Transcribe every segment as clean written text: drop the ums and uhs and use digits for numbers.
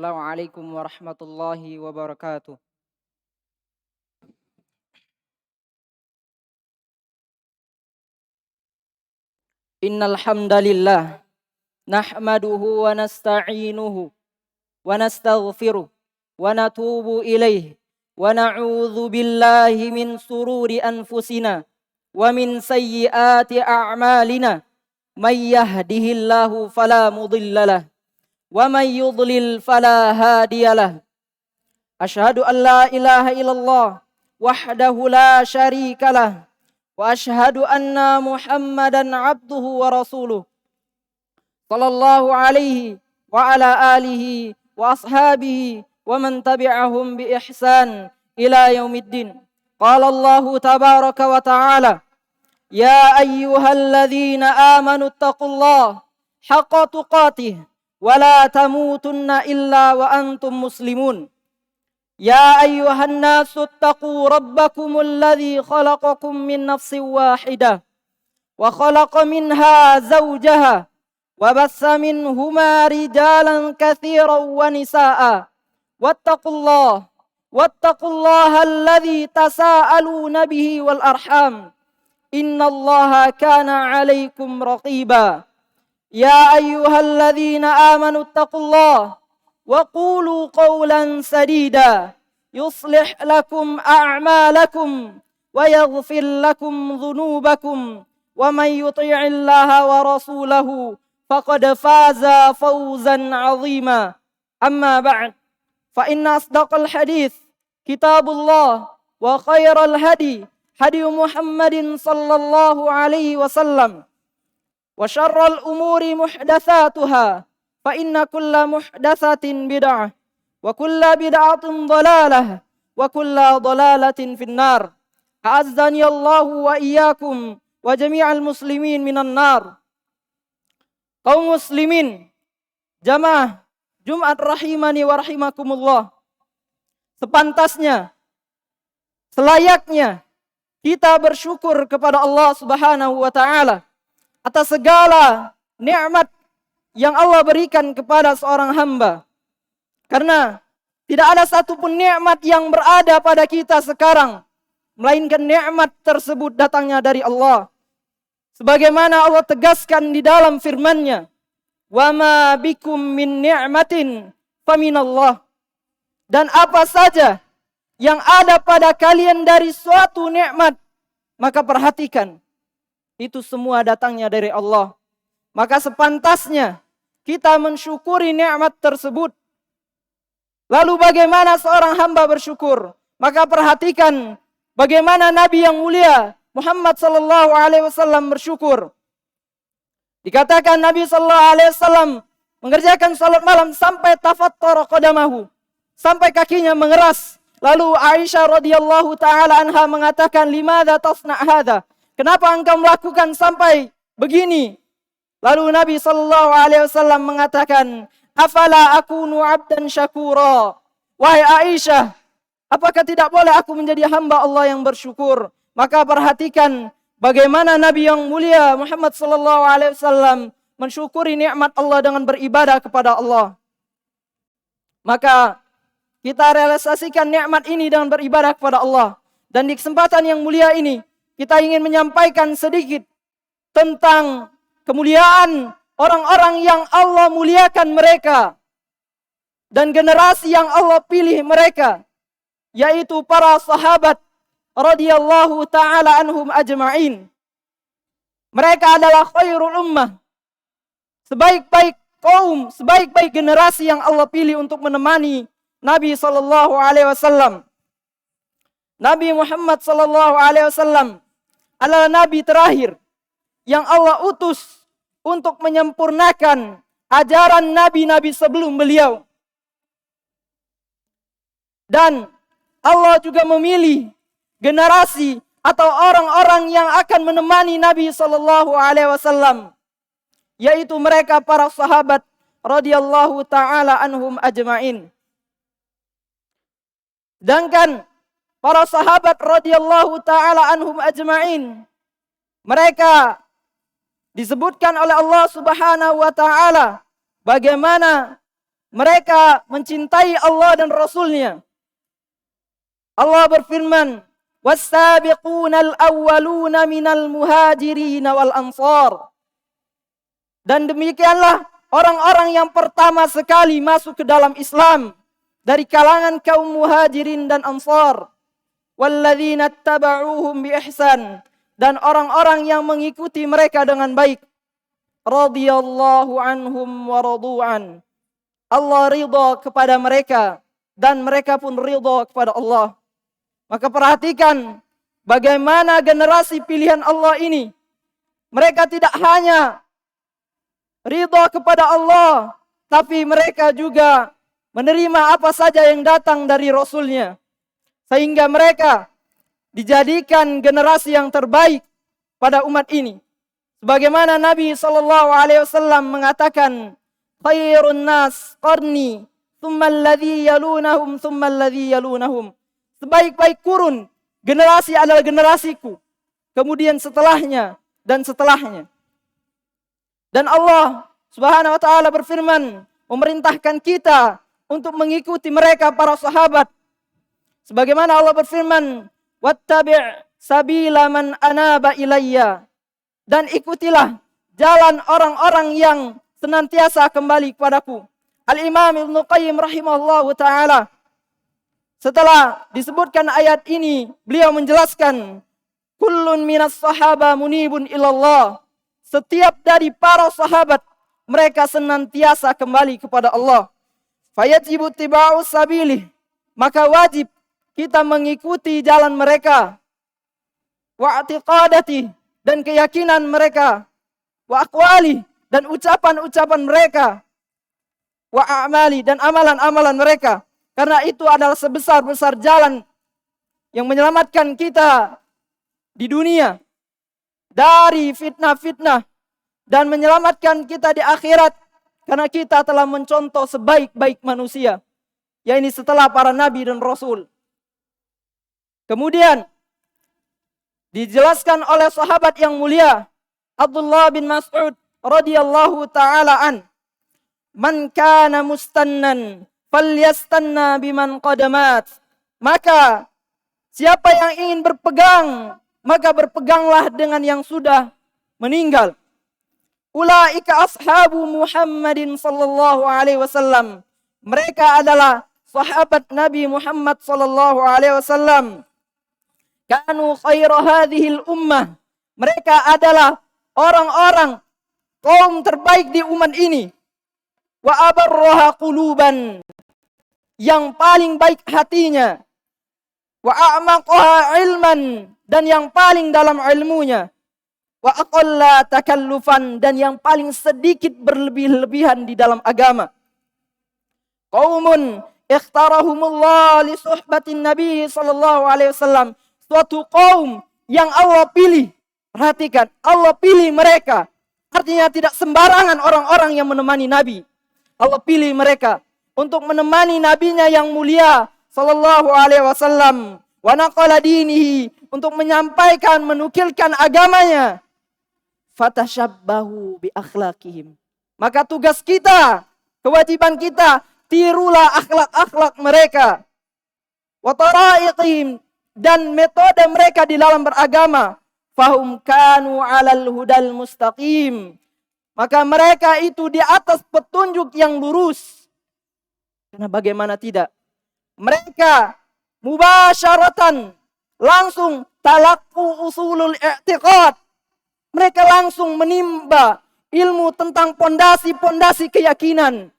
Assalamualaikum warahmatullahi wabarakatuh. Innal hamdalillah nahmaduhu wa nasta'inuhu wa nastaghfiruh wa natubu ilaih wa na'udzu billahi min sururi anfusina wa min sayyiati a'malina may yahdihillahu fala mudhillalah wa may yudlil fala hadiyalah. Asyhadu an la ilaha illallah wahdahu la syarikalah wa asyhadu anna Muhammadan abduhu wa rasuluh sallallahu alaihi wa ala alihi wa ashabihi wa man tabi'ahum bi ihsan ila yaumiddin. Qala Allah tabaraka wa ta'ala, ya ayyuhalladzina amanu taqullaha haqqa tuqatih wa la tamutunna illa wa antum muslimun. يا أيها الناس اتقوا ربكم الذي خلقكم من نفس واحدة وخلق منها زوجها وبث منهما رجالا كثيرا ونساء واتقوا الله الذي تساءلون به والأرحام إن الله كان عليكم رقيبا يا أيها الذين آمنوا اتقوا الله وقولوا قولا سديدا يصلح لكم أعمالكم ويغفر لكم ذنوبكم ومن يطع الله ورسوله فقد فاز فوزا عظيما. أما بعد فإن أصدق الحديث كتاب الله وخير الهدي هدي محمد صلى الله عليه وسلم وشر الأمور محدثاتها فإن كل محدثة بدعة وكل بدعة ضلالة وكل ضلالة في النار. أعزني الله وإياكم وجميع المسلمين من النار. Kaum muslimin, jamaah Jumat rahimani wa rahimakumullah. Sepantasnya, selayaknya kita bersyukur kepada Allah Subhanahu wa taala atas segala nikmat yang Allah berikan kepada seorang hamba. Karena tidak ada satupun nikmat yang berada pada kita sekarang, melainkan nikmat tersebut datangnya dari Allah. Sebagaimana Allah tegaskan di dalam firman-Nya, "Wa ma bikum min ni'matin faminallah." Dan apa saja yang ada pada kalian dari suatu nikmat, maka perhatikan, itu semua datangnya dari Allah. Maka sepantasnya kita mensyukuri nikmat tersebut. Lalu bagaimana seorang hamba bersyukur? Maka perhatikan bagaimana Nabi yang mulia Muhammad sallallahu alaihi wasallam bersyukur. Dikatakan Nabi sallallahu alaihi wasallam mengerjakan salat malam sampai tafattara qadamahu, sampai kakinya mengeras. Lalu Aisyah radhiyallahu taala anha mengatakan, "Limadza tasna' hadza?" Kenapa engkau melakukan sampai begini? Lalu Nabi sallallahu alaihi wasallam mengatakan, "Afala akunu 'abdan syakura?" Wahai Aisyah, apakah tidak boleh aku menjadi hamba Allah yang bersyukur? Maka perhatikan bagaimana Nabi yang mulia Muhammad sallallahu alaihi wasallam mensyukuri nikmat Allah dengan beribadah kepada Allah. Maka kita realisasikan nikmat ini dengan beribadah kepada Allah. Dan di kesempatan yang mulia ini, kita ingin menyampaikan sedikit tentang kemuliaan orang-orang yang Allah muliakan mereka dan generasi yang Allah pilih mereka, yaitu para sahabat radhiyallahu ta'ala anhum ajma'in. Mereka adalah khairul ummah, sebaik-baik kaum, sebaik-baik generasi yang Allah pilih untuk menemani Nabi sallallahu alaihi wasallam. Nabi Muhammad sallallahu alaihi wasallam adalah nabi terakhir yang Allah utus untuk menyempurnakan ajaran nabi-nabi sebelum beliau. Dan Allah juga memilih generasi atau orang-orang yang akan menemani Nabi sallallahu alaihi wasallam, yaitu mereka para sahabat radhiyallahu taala anhum ajmain. Sedangkan para sahabat radhiyallahu taala anhum ajmain, mereka disebutkan oleh Allah Subhanahu wa taala bagaimana Mereka mencintai Allah dan Rasulnya. Allah berfirman, "Was-sabiqunal awwaluna minal muhajirin wal ansar." Dan demikianlah orang-orang yang pertama sekali masuk ke dalam Islam dari kalangan kaum muhajirin dan ansar. Walladzina ittaba'uuhum bi ihsan, dan orang-orang yang mengikuti mereka dengan baik. Radhiyallahu anhum wa radu'an. Allah ridha kepada mereka dan mereka pun ridha kepada Allah. Maka perhatikan bagaimana generasi pilihan Allah ini. Mereka tidak hanya ridha kepada Allah, tapi mereka juga menerima apa saja yang datang dari Rasulnya. Sehingga mereka dijadikan generasi yang terbaik pada umat ini. Sebagaimana Nabi SAW mengatakan, "Khairun nas qarni, thumma alladhi yalunahum, thumma alladhi yalunahum." Sebaik-baik kurun, generasi adalah generasiku. Kemudian setelahnya dan setelahnya. Dan Allah Subhanahu wa taala berfirman, memerintahkan kita untuk mengikuti mereka para sahabat. Sebagaimana Allah berfirman, "Wattabi' sabila man anaba ilayya." Dan ikutilah jalan orang-orang yang senantiasa kembali kepadaku. Al-Imam Ibnu Qayyim rahimahullahu taala, setelah disebutkan ayat ini, beliau menjelaskan, kullun minas sahaba munibun ilallah. Setiap dari para sahabat, mereka senantiasa kembali kepada Allah. Fayajibu tiba'u sabilih. Maka wajib kita mengikuti jalan mereka. Wa i'tiqadati, dan keyakinan mereka. Wa aqwali, dan ucapan-ucapan mereka. Wa a'mali, dan amalan-amalan mereka. Karena itu adalah sebesar-besar jalan yang menyelamatkan kita di dunia dari fitnah-fitnah dan menyelamatkan kita di akhirat karena kita telah mencontoh sebaik-baik manusia, yaitu setelah para nabi dan rasul. Kemudian dijelaskan oleh sahabat yang mulia Abdullah bin Mas'ud radhiyallahu taala an, "Man kana mustannan falyastanna biman qadamat." Maka siapa yang ingin berpegang, maka berpeganglah dengan yang sudah meninggal. Ulaika ashabu Muhammadin sallallahu alaihi wasallam. Mereka adalah sahabat Nabi Muhammad sallallahu alaihi wasallam. Kanu khaira hadhil ummah. Mereka adalah orang-orang kaum terbaik di umat ini. Wa abarraha quluban, yang paling baik hatinya. Wa a'maqaha ilman, dan yang paling dalam ilmunya. Wa aqalla takallufan, dan yang paling sedikit berlebih-lebihan di dalam agama. Qaumun ikhtarahumullah li suhbatin Nabi sallallahu alaihi wasallam. Suatu kaum yang Allah pilih. Perhatikan, Allah pilih mereka. Artinya tidak sembarangan orang-orang yang menemani Nabi. Allah pilih mereka untuk menemani nabinya yang mulia sallallahu alaihi wasallam. Wa naqala dinihi, untuk menyampaikan, menukilkan agamanya. Fatashabbahu bi akhlaqihim. Maka tugas kita, kewajiban kita, tirulah akhlak-akhlak mereka. Wa tara'iqihim, dan metode mereka di dalam beragama. Fahum kanu 'alal hudal mustaqim. Maka mereka itu di atas petunjuk yang lurus. Karena bagaimana tidak? Mereka mubasyaratan, langsung talaqu usulul i'tiqad. Mereka langsung menimba ilmu tentang pondasi-pondasi keyakinan.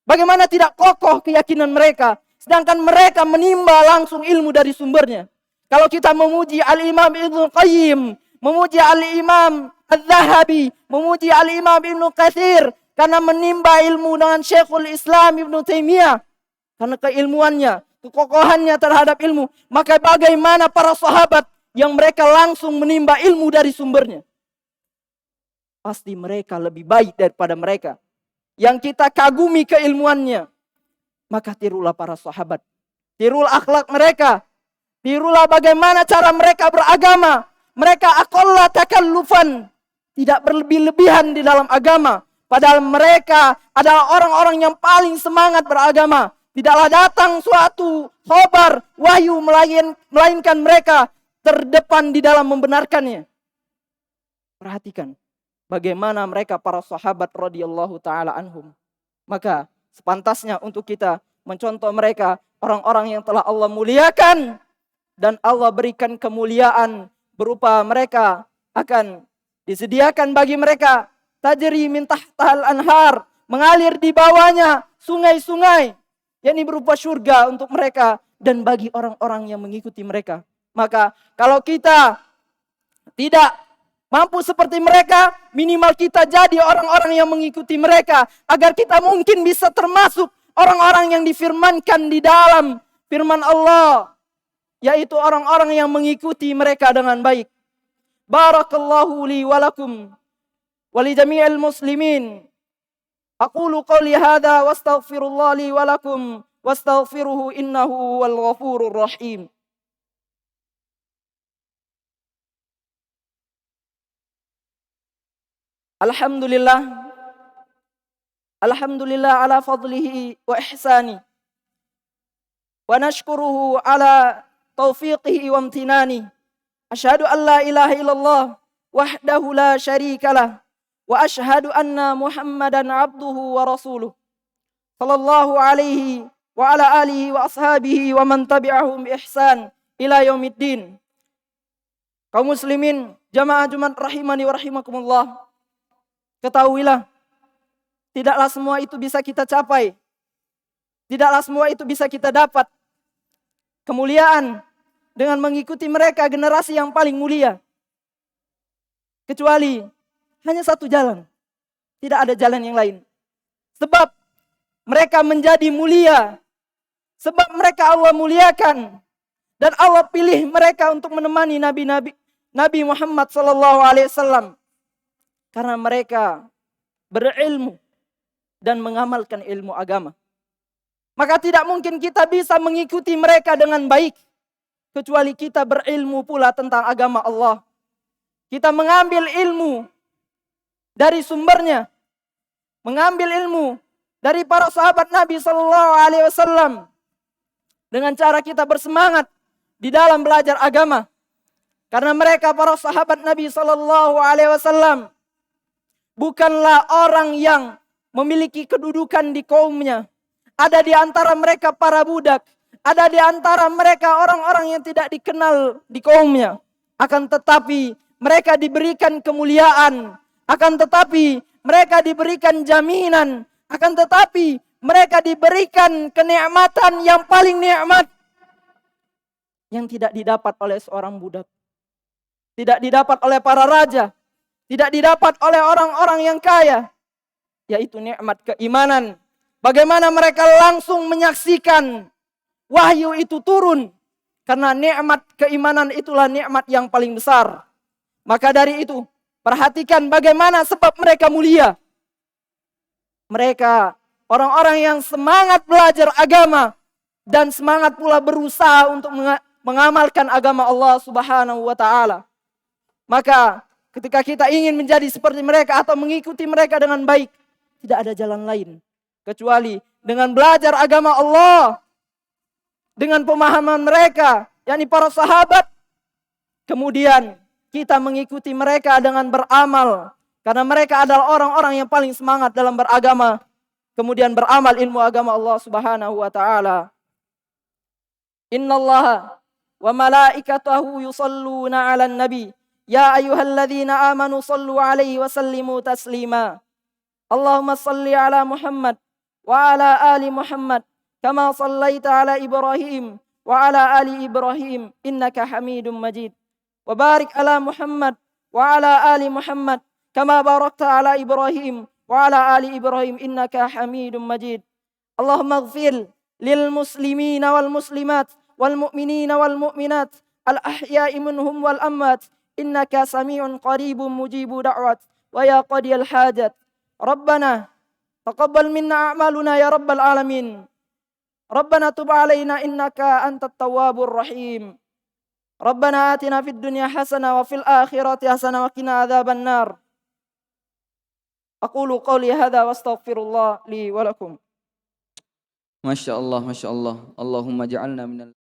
Bagaimana tidak kokoh keyakinan mereka, sedangkan mereka menimba langsung ilmu dari sumbernya. Kalau kita memuji Al-Imam Ibnu Qayyim, memuji Al-Imam Al-Zahabi, memuji Al-Imam Ibnu Katsir, karena menimba ilmu dengan Syekhul Islam Ibnu Taimiyah, karena keilmuannya, kekokohannya terhadap ilmu. Maka bagaimana para sahabat yang mereka langsung menimba ilmu dari sumbernya? Pasti mereka lebih baik daripada mereka. Yang kita kagumi keilmuannya. Maka tirulah para sahabat. Tirulah akhlak mereka. Tirulah bagaimana cara mereka beragama. Mereka aqalla takallufan, tidak berlebih-lebihan di dalam agama. Padahal mereka adalah orang-orang yang paling semangat beragama. Tidaklah datang suatu khabar, wahyu melainkan mereka terdepan di dalam membenarkannya. Perhatikan bagaimana mereka para sahabat radhiyallahu taala anhum. Maka sepantasnya untuk kita mencontoh mereka, orang-orang yang telah Allah muliakan dan Allah berikan kemuliaan berupa mereka akan disediakan bagi mereka tajri min tahtahal anhar, mengalir di bawahnya sungai-sungai, yakni berupa surga untuk mereka dan bagi orang-orang yang mengikuti mereka. Maka kalau kita tidak mampu seperti mereka, minimal kita jadi orang-orang yang mengikuti mereka agar kita mungkin bisa termasuk orang-orang yang difirmankan di dalam firman Allah, yaitu orang-orang yang mengikuti mereka dengan baik. Barakallahu li wa lakum wa li jami'il muslimin. Aqulu qawli hadha wastaghfirullah li wa lakum wastaghfiruhu innahu wal ghafurur rahim. Alhamdulillah. Alhamdulillah ala fadlihi wa ihsani. Wa nashkuruhu ala taufiqihi wa amtinani. Asyhadu an la ilaha illallah wahdahu la syarikalah. Wa asyhadu anna Muhammadan abduhu wa rasuluh. Sallallahu alaihi wa ala alihi wa ashabihi wa man tabi'ahum bi ihsan ila yaumiddin. Kaum muslimin, jamaah Jumat rahimani wa rahimakumullah. Ketahuilah, tidaklah semua itu bisa kita capai. Tidaklah semua itu bisa kita dapat. Kemuliaan dengan mengikuti mereka, generasi yang paling mulia. Kecuali hanya satu jalan. Tidak ada jalan yang lain. Sebab mereka menjadi mulia. Sebab mereka Allah muliakan. Dan Allah pilih mereka untuk menemani Nabi Muhammad SAW. Karena mereka berilmu dan mengamalkan ilmu agama. Maka tidak mungkin kita bisa mengikuti mereka dengan baik kecuali kita berilmu pula tentang agama Allah. Kita mengambil ilmu dari sumbernya, mengambil ilmu dari para sahabat Nabi SAW dengan cara kita bersemangat di dalam belajar agama. Karena mereka para sahabat Nabi SAW bukanlah orang yang memiliki kedudukan di kaumnya. Ada di antara mereka para budak. Ada di antara mereka orang-orang yang tidak dikenal di kaumnya. Akan tetapi mereka diberikan kemuliaan. Akan tetapi mereka diberikan jaminan. Akan tetapi mereka diberikan kenikmatan yang paling nikmat. Yang tidak didapat oleh seorang budak. Tidak didapat oleh para raja. Tidak didapat oleh orang-orang yang kaya. Yaitu nikmat keimanan. Bagaimana mereka langsung menyaksikan wahyu itu turun. Karena nikmat keimanan itulah nikmat yang paling besar. Maka dari itu, perhatikan bagaimana sebab mereka mulia. Mereka orang-orang yang semangat belajar agama. Dan semangat pula berusaha untuk mengamalkan agama Allah Subhanahu wa ta'ala. Maka ketika kita ingin menjadi seperti mereka atau mengikuti mereka dengan baik, tidak ada jalan lain kecuali dengan belajar agama Allah, dengan pemahaman mereka, yakni para sahabat. Kemudian kita mengikuti mereka dengan beramal, karena mereka adalah orang-orang yang paling semangat dalam beragama. Kemudian beramal ilmu agama Allah Subhanahu wa ta'ala. Innallaha wa malaikatahu yusalluna 'alan nabi. Ya ayyuhalladzina amanu sallu 'alaihi wa sallimu taslima. Allahumma salli 'ala Muhammad wa 'ala ali Muhammad kama sallaita 'ala Ibrahim wa 'ala ali Ibrahim innaka Hamidum Majid. Wa barik 'ala Muhammad wa 'ala ali Muhammad kama barakta 'ala Ibrahim wa 'ala ali Ibrahim innaka Hamidum Majid. Allahumma ighfir lil muslimina wal muslimat wal mu'minina wal mu'minat al ahya'i minhum wal amwat innaka sami'un qaribun mujibu da'wat wa ya qadiyal hajat. Rabbana taqabbal minna a'maluna ya rabbal alamin. Rabbana tub alaina innaka antat tawwabur rahim. Rabbana atina fid dunya hasanah wa fil akhirati hasanah wa qina adzaban nar. Aqulu qawli hadza wa astaghfirullah li wa lakum. Masya Allah, Masya Allah. Allahumma ja'alna minal